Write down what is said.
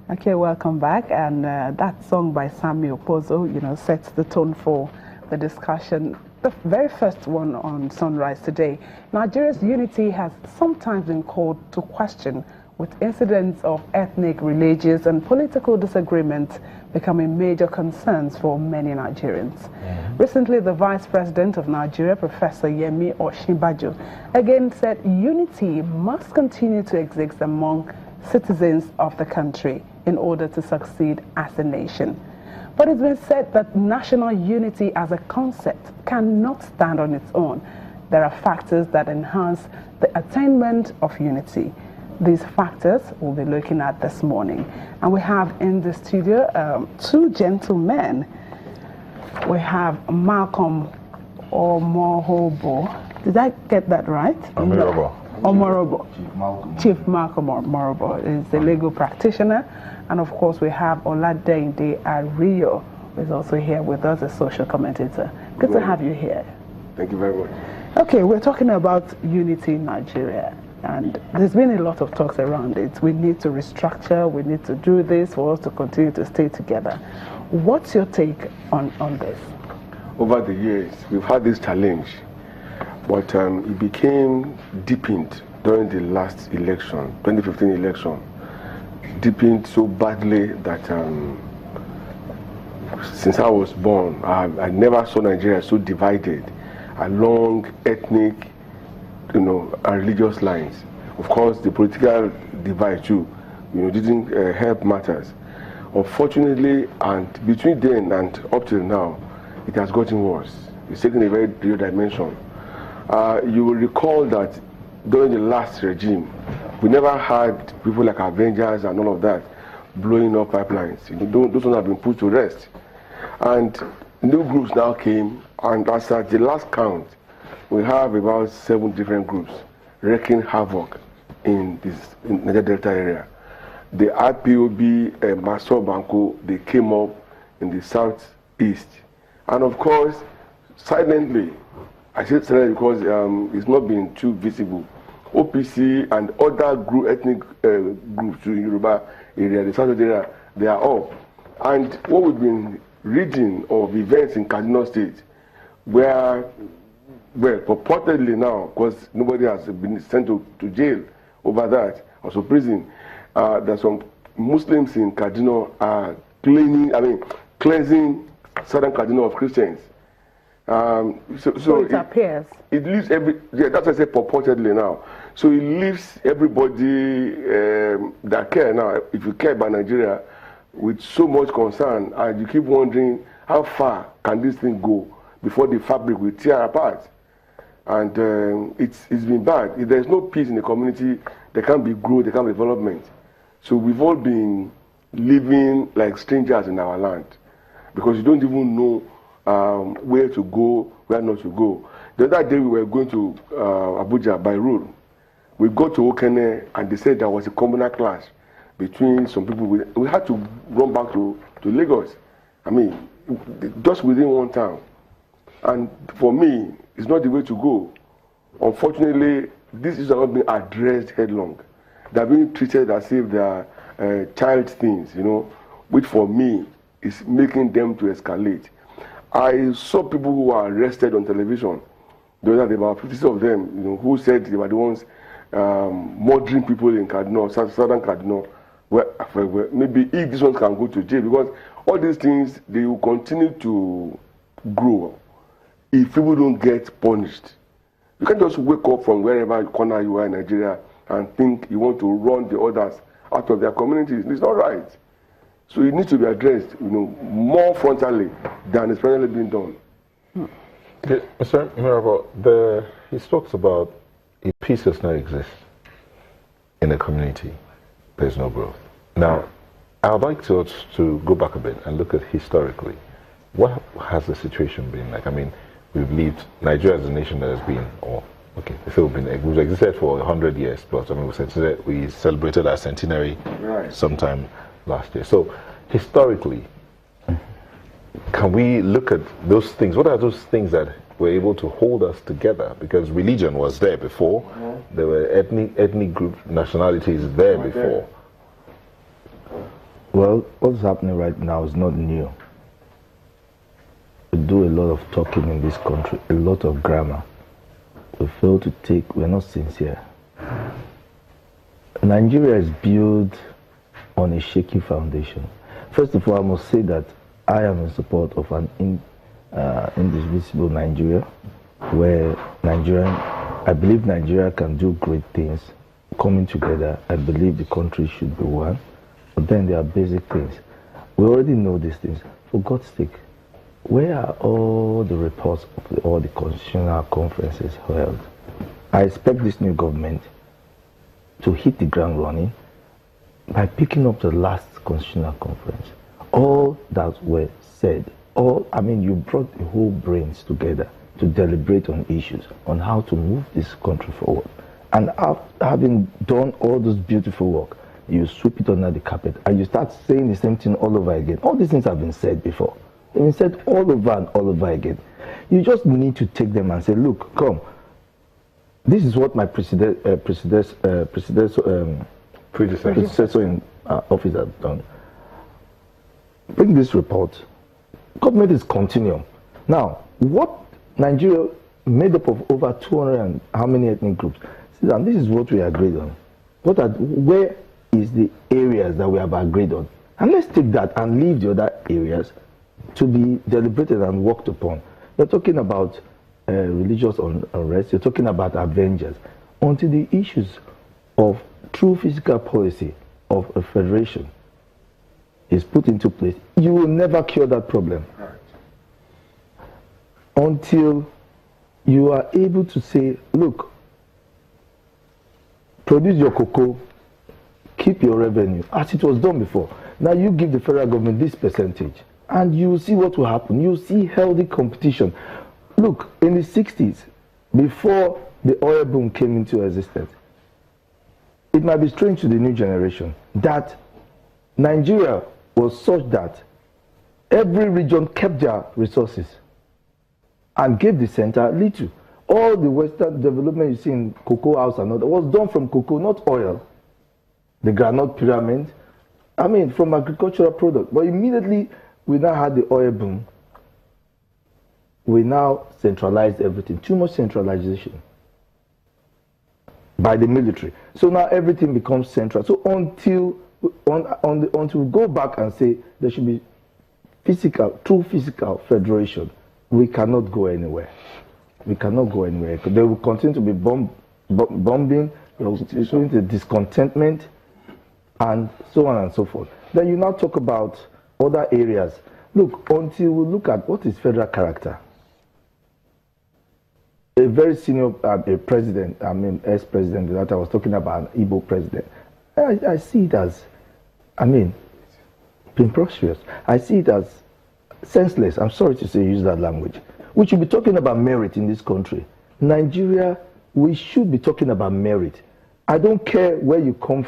Okay, welcome back. And that song by Samuel Pozo, sets the tone for the discussion. The very first one on Sunrise today. Nigeria's unity has sometimes been called to question, with incidents of ethnic, religious, and political disagreements becoming major concerns for many Nigerians. Recently, the Vice President of Nigeria, Professor Yemi Osinbajo, again said unity must continue to exist among citizens of the country in order to succeed as a nation. But it's been said that national unity as a concept cannot stand on its own. There are factors that enhance the attainment of unity. These factors we'll be looking at this morning. And we have in the studio two gentlemen. We have Malcolm Omorobo. Did I get that right? Omorobo. Chief Malcolm Omorobo is a legal practitioner. And of course, we have Oladende Ario, who is also here with us, a social commentator. Good to have you here. Thank you very much. Okay, we're talking about unity in Nigeria. And there's been a lot of talks around it. We need to restructure, we need to do this for us to continue to stay together. What's your take on this? Over the years, we've had this challenge, but it became deepened during the last election, 2015 election. Deepened so badly that since I was born, I never saw Nigeria so divided along ethnic, and religious lines. Of course, the political divide too, didn't help matters. Unfortunately, and between then and up till now, it has gotten worse. It's taken a very real dimension. You will recall that during the last regime, we never had people like Avengers and all of that blowing up pipelines. Those ones have been put to rest. And new groups now came, and as at the last count, we have about 7 different groups wreaking havoc in Niger Delta area. The IPOB, Maso Banco, they came up in the southeast. And of course, silently, I say silently because it's not been too visible. OPC and other ethnic groups in Yoruba area, the southern area, they are up. And what we've been reading of events in Kaduna State, where, well, purportedly now, because nobody has been sent to jail over that, or to prison, that some Muslims in Kaduna are cleansing southern Kaduna of Christians. So it appears. It leaves that's what I say purportedly now. So it leaves everybody that care now, if you care about Nigeria, with so much concern, and you keep wondering how far can this thing go before the fabric will tear apart. And it's been bad. If there's no peace in the community, there can't be growth, there can't be development. So we've all been living like strangers in our land, because you don't even know where to go, where not to go. The other day we were going to Abuja by road. We got to Okene and they said there was a communal clash between some people. We had to run back to Lagos. Just within one town. And for me, it's not the way to go. Unfortunately, these issues are not being addressed headlong. They're being treated as if they are child things, which for me is making them to escalate. I saw people who were arrested on television. There were about 50 of them, who said they were the ones murdering people in Kaduna, southern Kaduna. Where maybe if these ones can go to jail, because all these things, they will continue to grow if people don't get punished. You can't just wake up from wherever corner you are in Nigeria and think you want to run the others out of their communities. It's not right. So it needs to be addressed, more frontally than is presently being done. Okay, Mr. Miracle, he talks about if peace does not exist in a community, there's no growth. Now, I would like to go back a bit and look at historically. What has the situation been like? We've lived, Nigeria as a nation that has been, we've existed for 100 years plus. We celebrated our centenary sometime last year. So, historically, can we look at those things? What are those things that were able to hold us together? Because religion was there before. There were ethnic group nationalities there before. Well, what's happening right now is not new. We do a lot of talking in this country, a lot of grammar. We fail to take, we're not sincere. Nigeria is built on a shaky foundation. First of all, I must say that I am in support of an indivisible Nigeria, where I believe Nigeria can do great things. Coming together, I believe the country should be one. But then there are basic things. We already know these things. For God's sake, where are all the reports of all the constitutional conferences held? I expect this new government to hit the ground running by picking up the last constitutional conference. All that were said, you brought the whole brains together to deliberate on issues, on how to move this country forward. And having done all this beautiful work, you sweep it under the carpet and you start saying the same thing all over again. All these things have been said before. They've been said all over and all over again. You just need to take them and say, look, come, this is what my predecessor in office has done. Bring this report. Government is continuum. Now, what Nigeria made up of over 200 and how many ethnic groups? And this is what we agreed on. Where is the areas that we have agreed on? And let's take that and leave the other areas to be deliberated and worked upon. You're talking about religious unrest, you're talking about Avengers. Until the issues of true physical policy of a federation is put into place, you will never cure that problem. Right. Until you are able to say, look, produce your cocoa, keep your revenue, as it was done before. Now you give the federal government this percentage, and you will see what will happen. You will see healthy competition. Look, in the 60s, before the oil boom came into existence, it might be strange to the new generation that Nigeria was such that every region kept their resources and gave the center little. All the Western development you see in cocoa house and all that was done from cocoa, not oil. The groundnut pyramid, from agricultural product. But immediately we now had the oil boom. We now centralized everything. Too much centralization by the military. So now everything becomes central. So until we go back and say there should be true physical federation, we cannot go anywhere. We cannot go anywhere. They will continue to be bombing, there will continue to discontentment, and so on and so forth. Then you now talk about other areas. Look, until we look at what is federal character. A very senior president, ex-president that I was talking about, an Igbo president, I see it as, preposterous. I see it as senseless. I'm sorry to say, use that language. We should be talking about merit in this country. Nigeria, we should be talking about merit. I don't care where you come